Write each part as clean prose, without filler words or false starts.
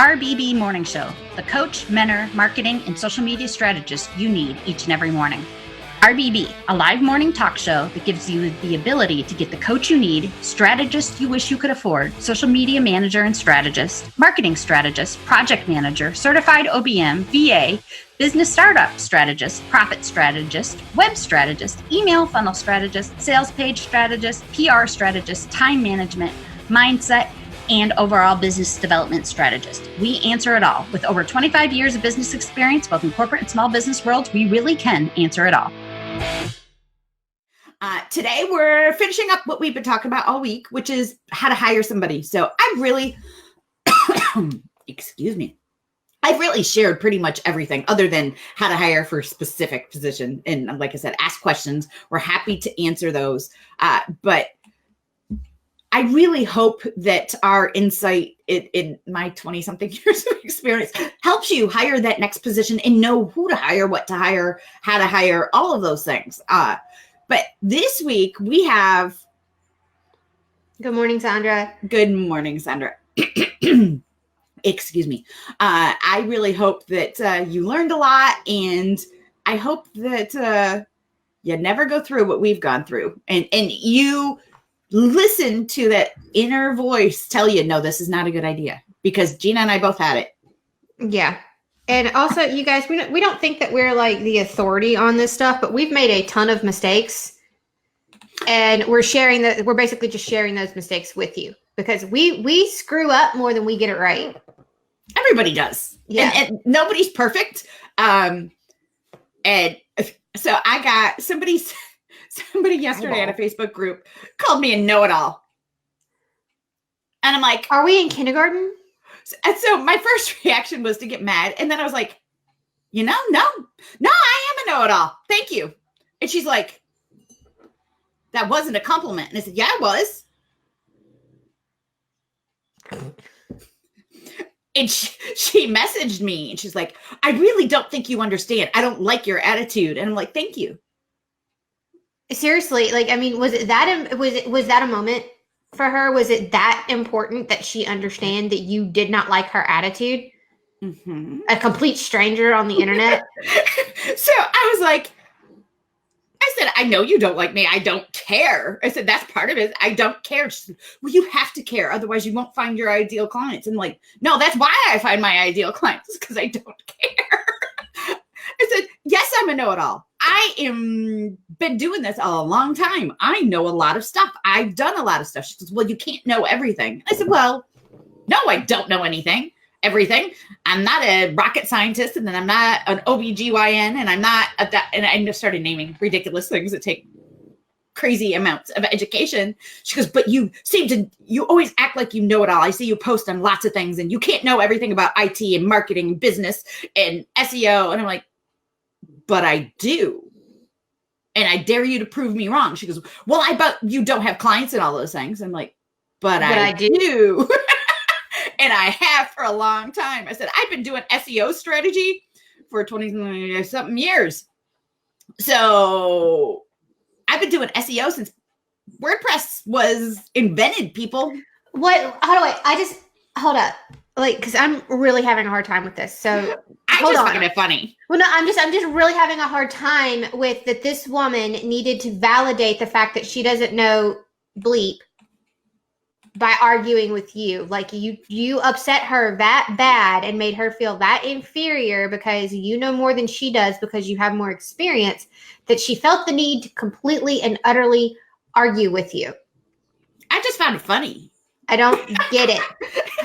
RBB Morning Show, the coach, mentor, marketing, and social media strategist you need each and every morning. RBB, a live morning talk show that gives you the ability to get the coach you need, strategist you wish you could afford, social media manager and strategist, marketing strategist, project manager, certified OBM, VA, business startup strategist, profit strategist, web strategist, email funnel strategist, sales page strategist, PR strategist, time management, mindset, and overall business development strategist. We answer it all. With over 25 years of business experience, both in corporate and small business worlds, we really can answer it all. Today, we're finishing up what we've been talking about all week, which is how to hire somebody. So I've really, excuse me, I've really shared pretty much everything other than how to hire for a specific position. And like I said, ask questions. We're happy to answer those. But I really hope that our insight in my 20-something years of experience helps you hire that next position and know who to hire, what to hire, how to hire, all of those things. But this week we have... Good morning, Sandra. Good morning, Sandra. Excuse me. I really hope that you learned a lot, and I hope that you never go through what we've gone through. And you... listen to that inner voice tell you, no, this is not a good idea, because Gina and I both had it. Yeah. And also, you guys, we don't think that we're like the authority on this stuff, but we've made a ton of mistakes, and we're basically just sharing those mistakes with you, because we screw up more than we get it right. Everybody does. Yeah. And nobody's perfect. And so I got somebody yesterday in a Facebook group called me a know-it-all. And I'm like, are we in kindergarten? And so my first reaction was to get mad. And then I was like, no, I am a know-it-all. Thank you. And she's like, that wasn't a compliment. And I said, yeah, it was. And she messaged me and she's like, I really don't think you understand. I don't like your attitude. And I'm like, thank you. Seriously, like, I mean, was that a moment for her? Was it that important that she understand that you did not like her attitude? Mm-hmm. A complete stranger on the internet. So I was like, I said, I know you don't like me. I don't care. I said, that's part of it. I don't care. She said, well, you have to care. Otherwise you won't find your ideal clients. And I'm like, no, that's why I find my ideal clients, because I don't care. I said, yes, I'm a know-it-all. I am been doing this a long time. I know a lot of stuff. I've done a lot of stuff. She says, well, you can't know everything. I said, well, no, I don't know everything. I'm not a rocket scientist, and then I'm not an OBGYN, and I'm not and I just started naming ridiculous things that take crazy amounts of education. She goes, but you always act like you know it all. I see you post on lots of things, and you can't know everything about IT and marketing and business and SEO. And I'm like, but I do. And I dare you to prove me wrong. She goes, well, I bet you don't have clients and all those things. I'm like, but I do. And I have for a long time. I said, I've been doing SEO strategy for 20-something years. So I've been doing SEO since WordPress was invented, people. Hold up. Like, because I'm really having a hard time with this. So I'm just finding it funny. Well, no, I'm just really having a hard time with that. This woman needed to validate the fact that she doesn't know bleep by arguing with you. Like, you upset her that bad and made her feel that inferior because you know more than she does, because you have more experience, that she felt the need to completely and utterly argue with you. I just found it funny. I don't get it.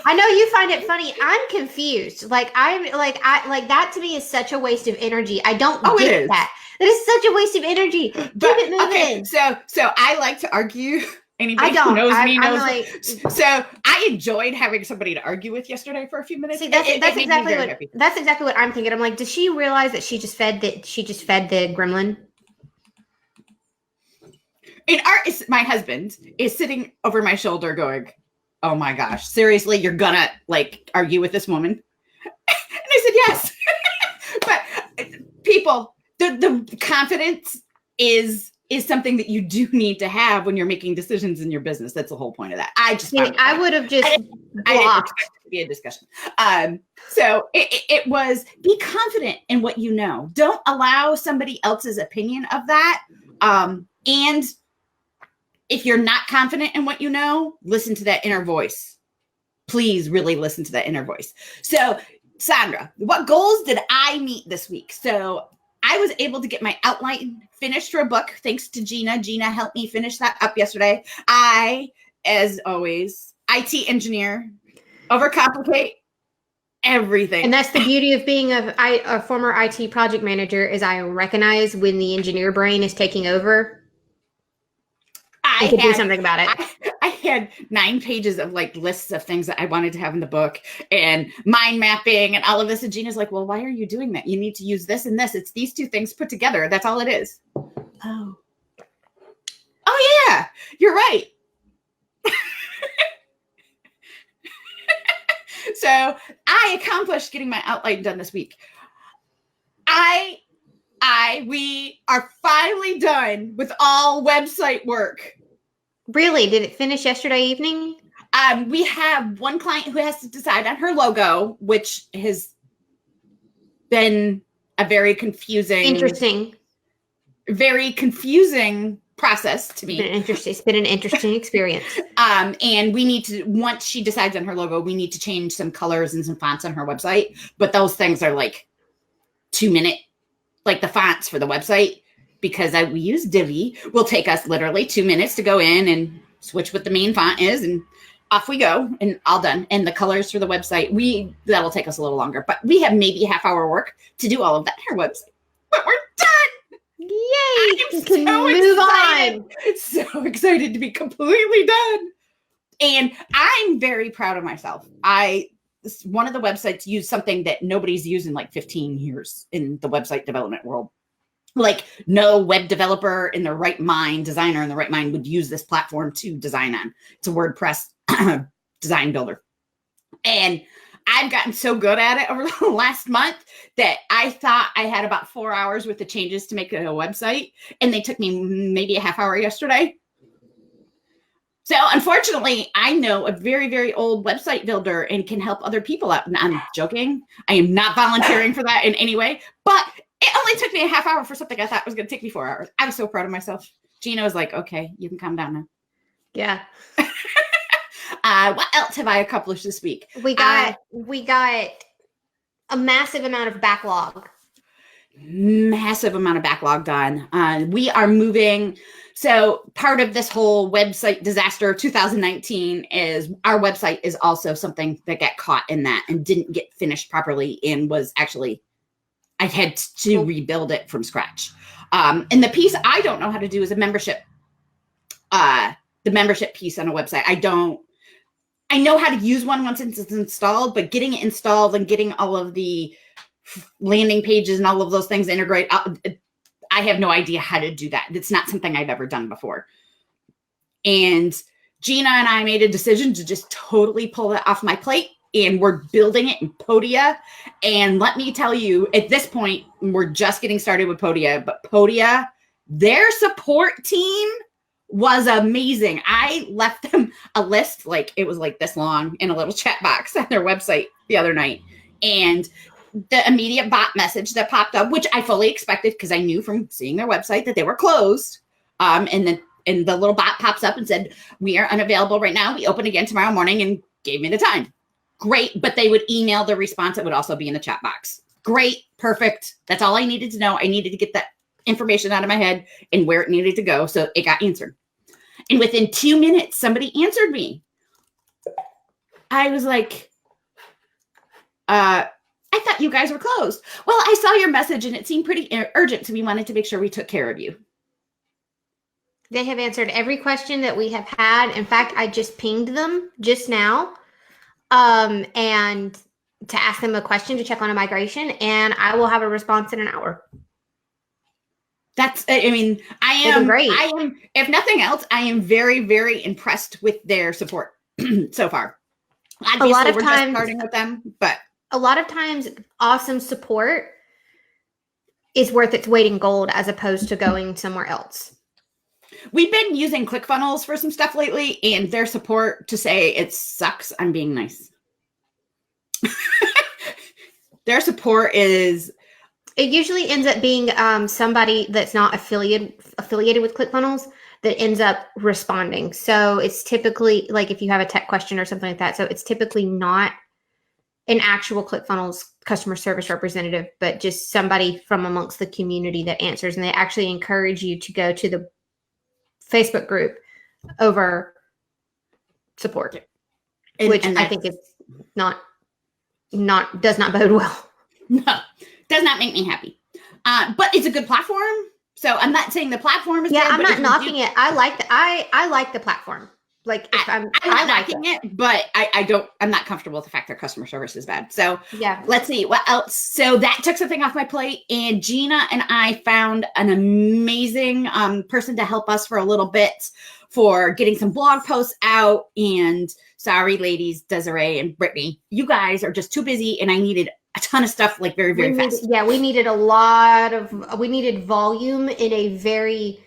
I know you find it funny. I'm confused. That to me is such a waste of energy. I don't get that. That is such a waste of energy. Keep it moving. So I like to argue. Anybody I don't. who knows me knows. Like, so I enjoyed having somebody to argue with yesterday for a few minutes. See, that's exactly what I'm thinking. I'm like, does she realize that she just fed the gremlin? My husband is sitting over my shoulder going, oh my gosh, seriously, you're gonna like argue with this woman? And I said, yes. But people, the confidence is something that you do need to have when you're making decisions in your business. That's the whole point of that. I would have just blocked. to be a discussion. So it was be confident in what you know. Don't allow somebody else's opinion of that. And if you're not confident in what you know, listen to that inner voice. Please really listen to that inner voice. So, Sandra, what goals did I meet this week? So I was able to get my outline finished for a book, thanks to Gina. Gina helped me finish that up yesterday. I, as always, IT engineer, overcomplicate everything. And that's the beauty of being a former IT project manager, is I recognize when the engineer brain is taking over. I could do something about it. I had 9 pages of like lists of things that I wanted to have in the book and mind mapping and all of this. And Gina's like, well, why are you doing that? You need to use this and this. It's these 2 things put together. That's all it is. Oh yeah, you're right. So I accomplished getting my outline done this week. We are finally done with all website work. Really? Did it finish yesterday evening? We have one client who has to decide on her logo, which has been a very confusing process to me. It's been an interesting experience. And we need to, once she decides on her logo, we need to change some colors and some fonts on her website. But those things are like 2-minute, like the fonts for the website, because we use Divi, will take us literally 2 minutes to go in and switch what the main font is, and off we go, and all done. And the colors for the website, that'll take us a little longer, but we have maybe a half-hour work to do all of that on our website. But we're done! Yay! Can move on. So excited to be completely done. And I'm very proud of myself. One of the websites used something that nobody's used in like 15 years in the website development world. Like no web developer in their right mind, designer in the right mind would use this platform to design on. It's a WordPress design builder. And I've gotten so good at it over the last month that I thought I had about 4 hours with the changes to make it a website. And they took me maybe a half hour yesterday. So unfortunately, I know a very, very old website builder and can help other people out. And I'm joking. I am not volunteering for that in any way, but it only took me a half hour for something I thought was going to take me 4 hours. I was so proud of myself. Gina was like, okay, you can calm down now. Yeah. What else have I accomplished this week? We got a massive amount of backlog. Massive amount of backlog done. We are moving. So part of this whole website disaster of 2019 is our website is also something that got caught in that and didn't get finished properly and was actually, I had to rebuild it from scratch. And the piece I don't know how to do is a membership, the membership piece on a website. I know how to use one once it's installed, but getting it installed and getting all of the landing pages and all of those things integrate, I have no idea how to do that. It's not something I've ever done before. And Gina and I made a decision to just totally pull that off my plate. And we're building it in Podia. And let me tell you, at this point, we're just getting started with Podia. But Podia, their support team was amazing. I left them a list, like it was like this long, in a little chat box on their website the other night. And the immediate bot message that popped up, which I fully expected because I knew from seeing their website that they were closed. And the little bot pops up and said, we are unavailable right now. We open again tomorrow morning, and gave me the time. Great. But they would email the response. It would also be in the chat box. Great. Perfect. That's all I needed to know. I needed to get that information out of my head and where it needed to go. So it got answered. And within 2 minutes, somebody answered me. I was like, I thought you guys were closed. Well, I saw your message and it seemed pretty urgent. So we wanted to make sure we took care of you. They have answered every question that we have had. In fact, I just pinged them just now. And to ask them a question to check on a migration, and I will have a response in an hour. I am great. If nothing else, I am very, very impressed with their support so far. Obviously, a lot of we're times, just starting with them, but a lot of times awesome support is worth its weight in gold as opposed to going somewhere else. We've been using ClickFunnels for some stuff lately, and their support, to say it sucks, I'm being nice. Their support is. It usually ends up being somebody that's not affiliated with ClickFunnels that ends up responding. So it's typically like if you have a tech question or something like that. So it's typically not an actual ClickFunnels customer service representative, but just somebody from amongst the community that answers. And they actually encourage you to go to the Facebook group over support, which I think is not does not bode well. No, does not make me happy. But it's a good platform. So I'm not saying the platform is yeah, good, I'm not knocking it. I like the platform. Like if I'm not knocking it, but I'm not comfortable with the fact that customer service is bad. So yeah, let's see what else. So that took something off my plate, and Gina and I found an amazing person to help us for a little bit for getting some blog posts out. And sorry, ladies, Desiree and Brittany, you guys are just too busy, and I needed a ton of stuff like very, very fast. We needed we needed volume in a very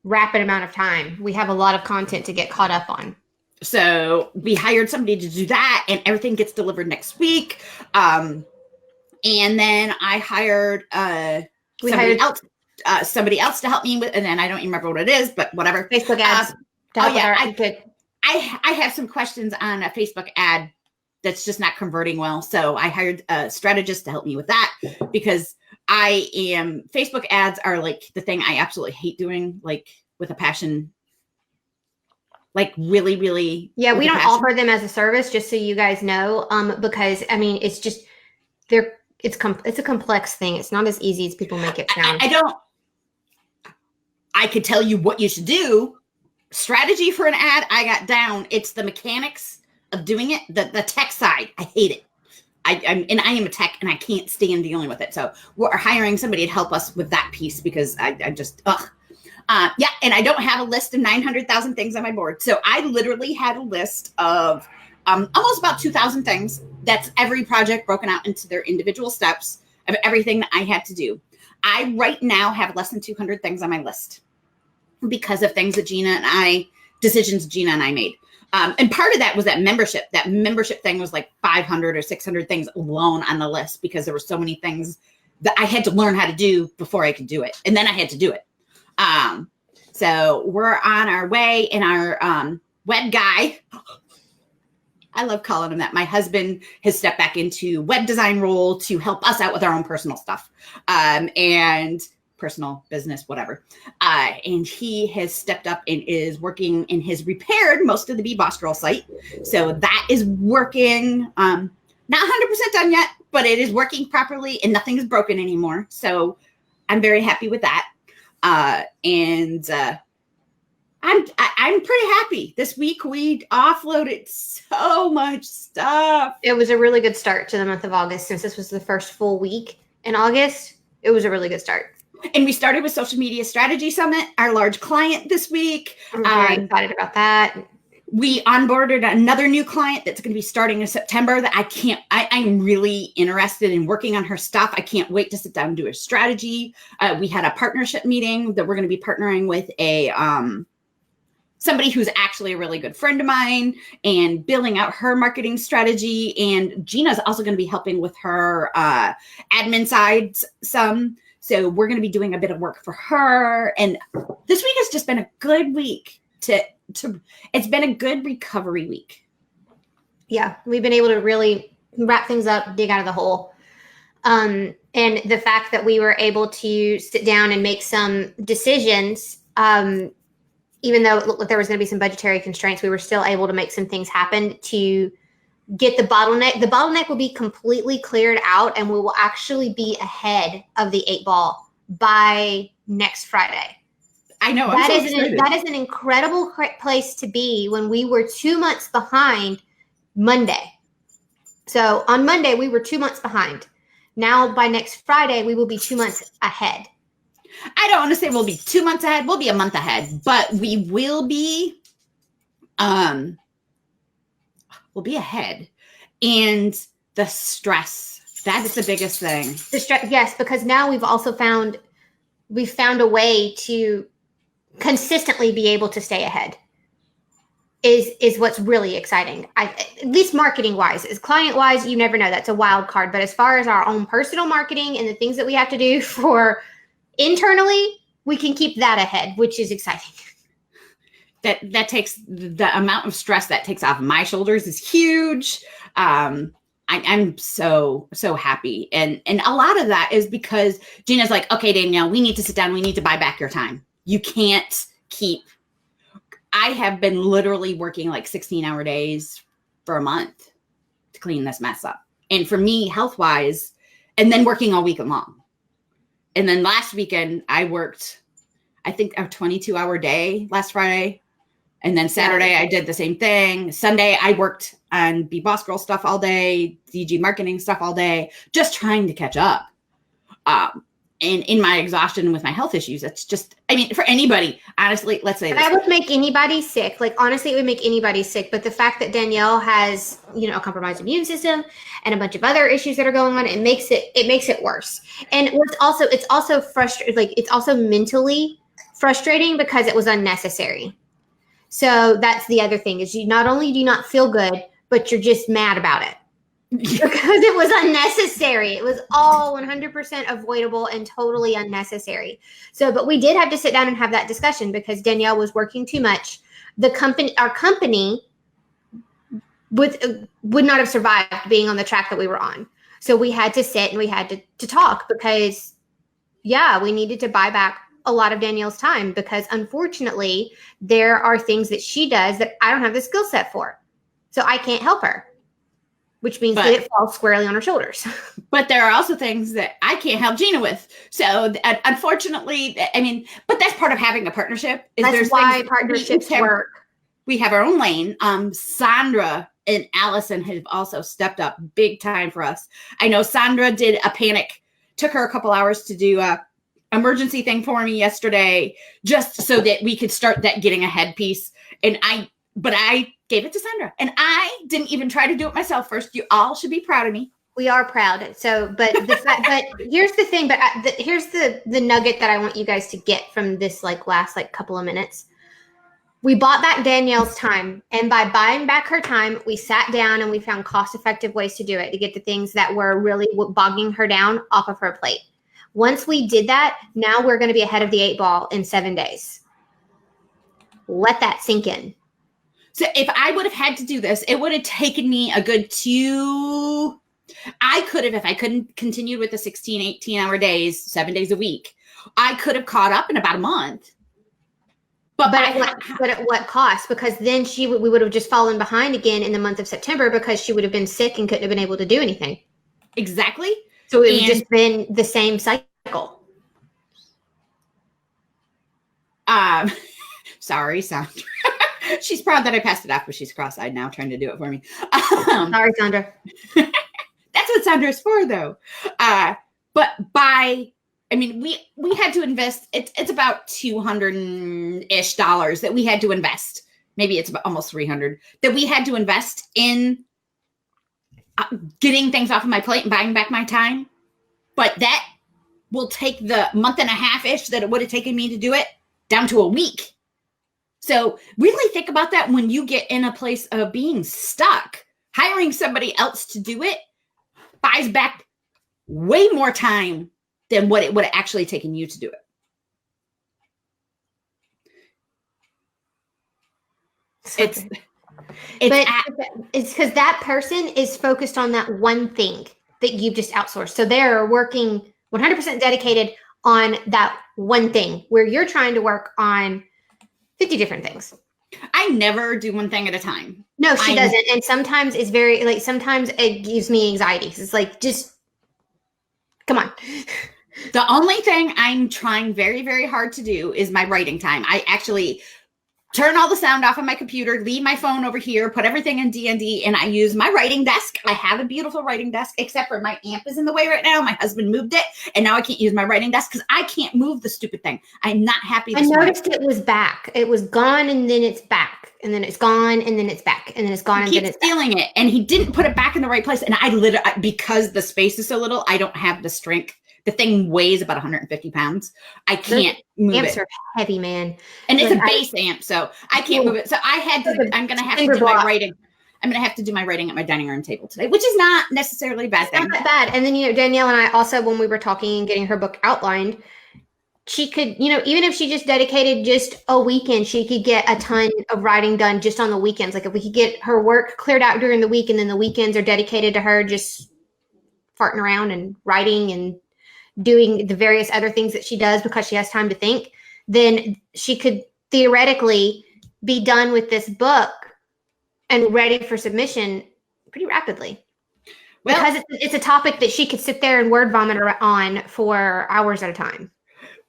rapid amount of time. We have a lot of content to get caught up on. So we hired somebody to do that, and everything gets delivered next week. And then I hired somebody else to help me with, and then I don't even remember what it is, but whatever. Facebook ads. I have some questions on a Facebook ad that's just not converting well. So I hired a strategist to help me with that, because Facebook ads are like the thing I absolutely hate doing, like with a passion, like really, really. Yeah, we don't offer them as a service, just so you guys know, because I mean, it's just, it's a complex thing. It's not as easy as people make it sound. I could tell you what you should do. Strategy for an ad, I got down. It's the mechanics of doing it, the tech side. I hate it. I am a tech, and I can't stand dealing with it. So we're hiring somebody to help us with that piece, because I just and I don't have a list of 900,000 things on my board. So I literally had a list of almost about 2,000 things. That's every project broken out into their individual steps of everything that I had to do. I right now have less than 200 things on my list because of things that decisions Gina and I made. And part of that was that membership. That membership thing was like 500 or 600 things alone on the list, because there were so many things that I had to learn how to do before I could do it. And then I had to do it. So we're on our way, and our web guy, I love calling him that. My husband has stepped back into web design role to help us out with our own personal stuff, and personal business, whatever. And he has stepped up and is working and has repaired most of the BBoss Girl site. So that is working, not 100% done yet, but it is working properly, and nothing is broken anymore. So I'm very happy with that. I'm pretty happy. This week we offloaded so much stuff. It was a really good start to the month of August. Since this was the first full week in August, it was a really good start. And we started with Social Media Strategy Summit, our large client this week. I'm very excited about that. We onboarded another new client that's going to be starting in September that I'm really interested in working on her stuff. I can't wait to sit down and do a strategy. We had a partnership meeting that we're going to be partnering with somebody who's actually a really good friend of mine, and building out her marketing strategy. And Gina's also going to be helping with her admin side some. So we're going to be doing a bit of work for her. And this week has just been a good week it's been a good recovery week. Yeah, we've been able to really wrap things up, dig out of the hole. And the fact that we were able to sit down and make some decisions, even though it looked like there was going to be some budgetary constraints, we were still able to make some things happen to get the bottleneck. The bottleneck will be completely cleared out, and we will actually be ahead of the 8 ball by next Friday. I know. That is an incredible place to be when we were 2 months behind Monday. So on Monday, we were 2 months behind. Now by next Friday, we will be 2 months ahead. I don't want to say we'll be 2 months ahead. We'll be a month ahead, but we will be, we'll be ahead. And the stress, that is the biggest thing. The stress, yes, because now we've found a way to consistently be able to stay ahead. is what's really exciting. At least marketing wise. As client wise, you never know. That's a wild card. But as far as our own personal marketing and the things that we have to do for internally, we can keep that ahead, which is exciting. That takes the amount of stress that takes off my shoulders is huge. I'm so happy. And a lot of that is because Gina's like, okay, Danielle, we need to sit down. We need to buy back your time. You can't keep. I have been literally working like 16-hour days for a month to clean this mess up. And for me, health-wise, and then working all weekend long. And then last weekend, I worked, I think, a 22-hour day last Friday. And then Saturday, I did the same thing. Sunday, I worked on Be Boss Girl stuff all day, DG marketing stuff all day, just trying to catch up. And in my exhaustion with my health issues, it's just, I mean, for anybody, honestly, let's say that would make anybody sick. Like, honestly, it would make anybody sick. But the fact that Danielle has, a compromised immune system and a bunch of other issues that are going on, it makes it worse. And it's also frustrating. Like, it's also mentally frustrating because it was unnecessary. So that's the other thing is you not only do you not feel good, but you're just mad about it. Because it was unnecessary. It was all 100% avoidable and totally unnecessary. So, but we did have to sit down and have that discussion because Danielle was working too much. Our company would not have survived being on the track that we were on. So we had to sit and we had to talk because, we needed to buy back a lot of Danielle's time because unfortunately there are things that she does that I don't have the skill set for. So I can't help her. Which means that it falls squarely on her shoulders. But there are also things that I can't help Gina with. So unfortunately, I mean, but that's part of having a partnership. That's why partnerships work. We have our own lane. Sandra and Allison have also stepped up big time for us. I know Sandra did a panic, took her a couple hours to do a emergency thing for me yesterday, just so that we could start that getting ahead piece. And I gave it to Sandra, and I didn't even try to do it myself first. You all should be proud of me. We are proud. So, but here's the thing. But here's the nugget that I want you guys to get from this last couple of minutes. We bought back Danielle's time, and by buying back her time, we sat down and we found cost-effective ways to do it to get the things that were really bogging her down off of her plate. Once we did that, now we're going to be ahead of the 8 ball in 7 days. Let that sink in. So if I would have had to do this, it would have taken me a good I could have, if I couldn't continue with the 16, 18-hour days, 7 days a week, I could have caught up in about a month. But at what cost? Because then we would have just fallen behind again in the month of September because she would have been sick and couldn't have been able to do anything. Exactly. So it would have just been the same cycle. Sorry, Sandra. She's proud that I passed it off, but she's cross-eyed now trying to do it for me. Sorry, Sandra. That's what Sandra is for, though. But we had to invest. It's about $200-ish that we had to invest. Maybe it's about almost $300 that we had to invest in getting things off of my plate and buying back my time. But that will take the month and a half-ish that it would have taken me to do it down to a week. So really think about that when you get in a place of being stuck. Hiring somebody else to do it buys back way more time than what it would have actually taken you to do it. It's because that person is focused on that one thing that you've just outsourced. So they're working 100% dedicated on that one thing where you're trying to work on 50 different things. I never do one thing at a time. No, she doesn't. And sometimes it's sometimes it gives me anxiety. It's like, just come on. The only thing I'm trying very, very hard to do is my writing time. I actually turn all the sound off on my computer, leave my phone over here, put everything in D&D, and I use my writing desk. I have a beautiful writing desk, except for my amp is in the way right now. My husband moved it, and now I can't use my writing desk because I can't move the stupid thing. I'm not happy. I noticed it was back. It was gone, and then it's back, and then it's gone, and then it's back, and then it's gone, and then it's stealing it, and he didn't put it back in the right place. And I literally, because the space is so little, I don't have the strength the thing weighs about 150 pounds. I can't move Amps it. are heavy, man. And it's Like, a bass amp, so I can't move it. So I'm going to have to Cinder do my block. writing. I'm going to have to do my writing at my dining room table today, which is not necessarily a bad It's thing. not that bad. And then, Danielle and I also, when we were talking and getting her book outlined, she could, even if she just dedicated just a weekend, she could get a ton of writing done just on the weekends. Like if we could get her work cleared out during the week and then the weekends are dedicated to her just farting around and writing and doing the various other things that she does because she has time to think, then she could theoretically be done with this book and ready for submission pretty rapidly. Well, because it's a topic that she could sit there and word vomit on for hours at a time.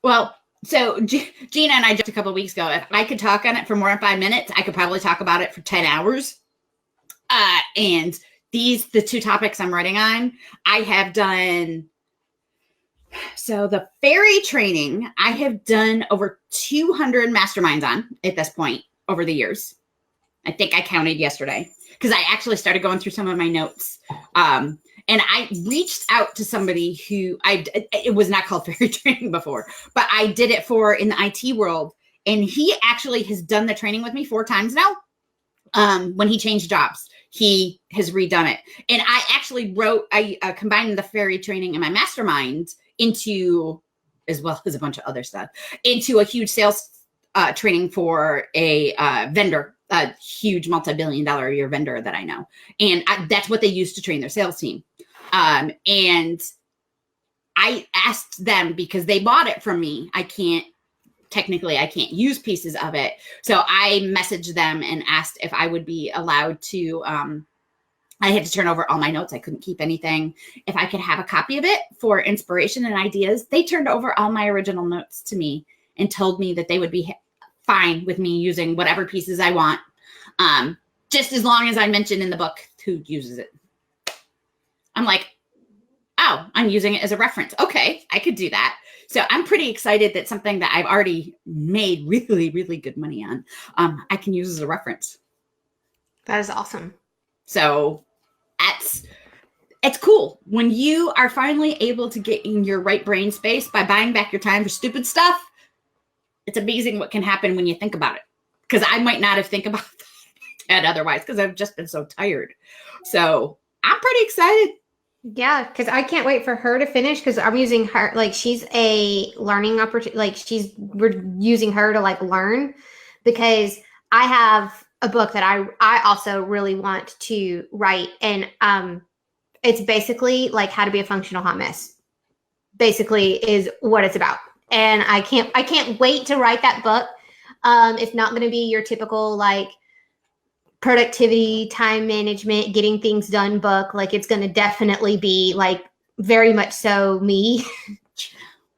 Well, so Gina and I just a couple of weeks ago, if I could talk on it for more than 5 minutes, I could probably talk about it for 10 hours. And the two topics I'm writing on, I have done. So the fairy training, I have done over 200 masterminds on at this point over the years. I think I counted yesterday because I actually started going through some of my notes. And I reached out to somebody who it was not called fairy training before, but I did it for in the IT world. And he actually has done the training with me 4 times now. When he changed jobs, he has redone it. And I actually I combined the fairy training and my mastermind into, as well as a bunch of other stuff, into a huge sales training for a vendor, a huge multi-billion-dollar a year vendor that I know. And that's what they use to train their sales team. And I asked them because they bought it from me. I can't use pieces of it. So I messaged them and asked if I would be allowed to, I had to turn over all my notes. I couldn't keep anything. If I could have a copy of it for inspiration and ideas, they turned over all my original notes to me and told me that they would be fine with me using whatever pieces I want. Just as long as I mention in the book who uses it. I'm like, oh, I'm using it as a reference. Okay, I could do that. So I'm pretty excited that something that I've already made really, really good money on, I can use as a reference. That is awesome. So it's cool when you are finally able to get in your right brain space by buying back your time for stupid stuff. It's amazing what can happen when you think about it. Because I might not have think about that otherwise because I've just been so tired. So I'm pretty excited. Yeah, because I can't wait for her to finish because I'm using her, like she's a learning opportunity, like we're using her to like learn because I have a book that I also really want to write and it's basically like how to be a functional hot mess. Basically is what it's about. And I can't wait to write that book. It's not going to be your typical like productivity, time management, getting things done book. Like it's going to definitely be like very much so me.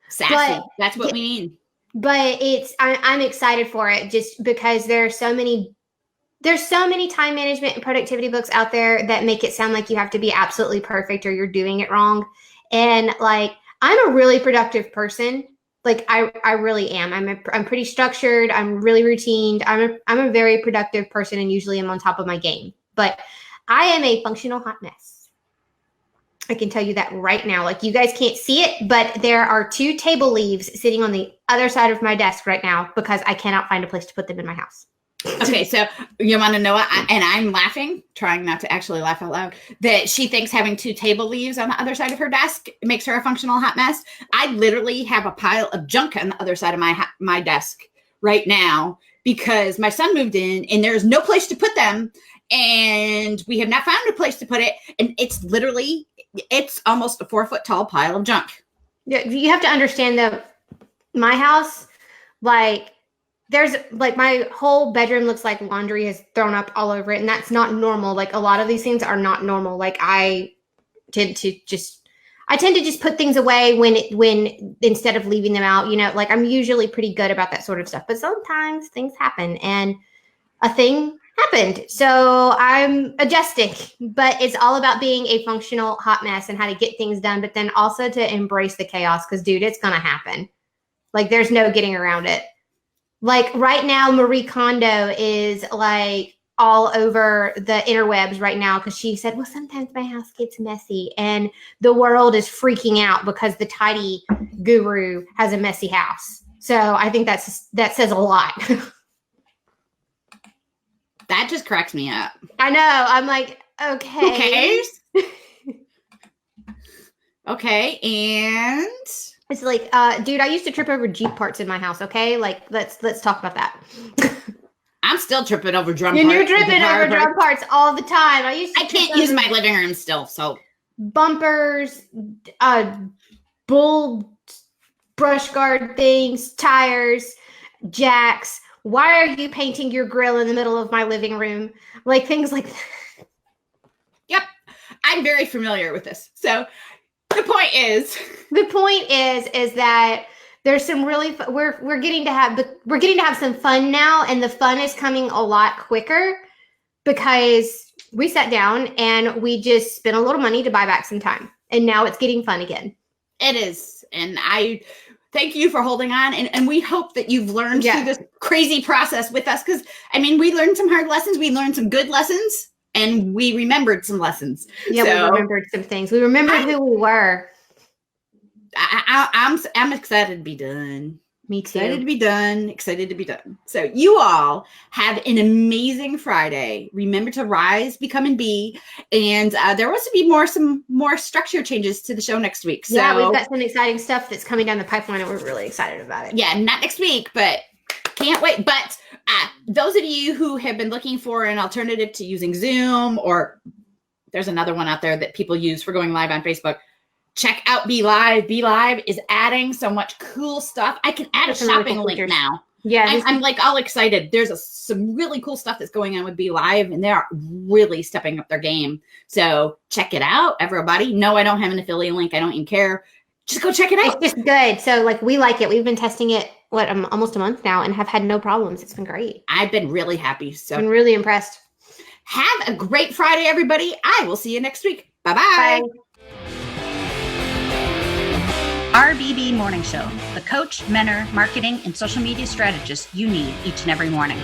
Sassy. That's what we need. But I'm excited for it just because there's so many time management and productivity books out there that make it sound like you have to be absolutely perfect or you're doing it wrong. And like, I'm a really productive person. Like I really am. I'm pretty structured. I'm really routined. I'm a very productive person and usually I'm on top of my game. But I am a functional hot mess. I can tell you that right now. Like you guys can't see it, but there are 2 table leaves sitting on the other side of my desk right now because I cannot find a place to put them in my house. Okay, so you want to know what? And I'm laughing, trying not to actually laugh out loud, that she thinks having 2 table leaves on the other side of her desk makes her a functional hot mess. I literally have a pile of junk on the other side of my desk right now because my son moved in and there's no place to put them. And we have not found a place to put it. And it's almost a 4-foot tall pile of junk. Yeah, you have to understand that my house, like, there's like my whole bedroom looks like laundry is thrown up all over it. And that's not normal. Like a lot of these things are not normal. Like I tend to just put things away when instead of leaving them out, like I'm usually pretty good about that sort of stuff, but sometimes things happen and a thing happened. So I'm adjusting, but it's all about being a functional hot mess and how to get things done, but then also to embrace the chaos. Cause dude, it's going to happen. Like there's no getting around it. Like right now, Marie Kondo is like all over the interwebs right now because she said, well, sometimes my house gets messy and the world is freaking out because the tidy guru has a messy house. So I think that says a lot. That just cracks me up. I know. I'm like, okay. Who cares? Okay, and it's like, dude, I used to trip over Jeep parts in my house. Okay, like let's talk about that. I'm still tripping over drum and parts. You're tripping over drum parts all the time. I can't use my living room still, so bumpers, bull brush guard things, tires, jacks. Why are you painting your grill in the middle of my living room? Like things like that. Yep, I'm very familiar with this. So the point is that there's some really we're getting to have some fun now, and the fun is coming a lot quicker because we sat down and we just spent a little money to buy back some time, and now it's getting fun again. It is, and I thank you for holding on, and we hope that you've learned through this crazy process with us, because I mean, we learned some hard lessons, we learned some good lessons, and we remembered some lessons. Yeah, so, we remembered some things. We remembered who we were. I'm excited to be done. Me too. Excited to be done. So you all have an amazing Friday. Remember to rise, become, and be. And there wants to be some more structure changes to the show next week. So, yeah, we've got some exciting stuff that's coming down the pipeline, and we're really excited about it. Yeah, not next week, but can't wait. But those of you who have been looking for an alternative to using Zoom, or there's another one out there that people use for going live on Facebook, check out Be Live. Be Live is adding so much cool stuff. I can add a shopping link now. Yeah, I'm like all excited. There's some really cool stuff that's going on with Be Live, and they're really stepping up their game. So check it out, everybody. No, I don't have an affiliate link. I don't even care. Just go check it out. It's just good. So like, we like it. We've been testing it, almost a month now, and have had no problems. It's been great. I've been really happy. So been really impressed. Have a great Friday, everybody. I will see you next week. Bye-bye. Bye. RBB Morning Show, the coach, mentor, marketing, and social media strategist you need each and every morning.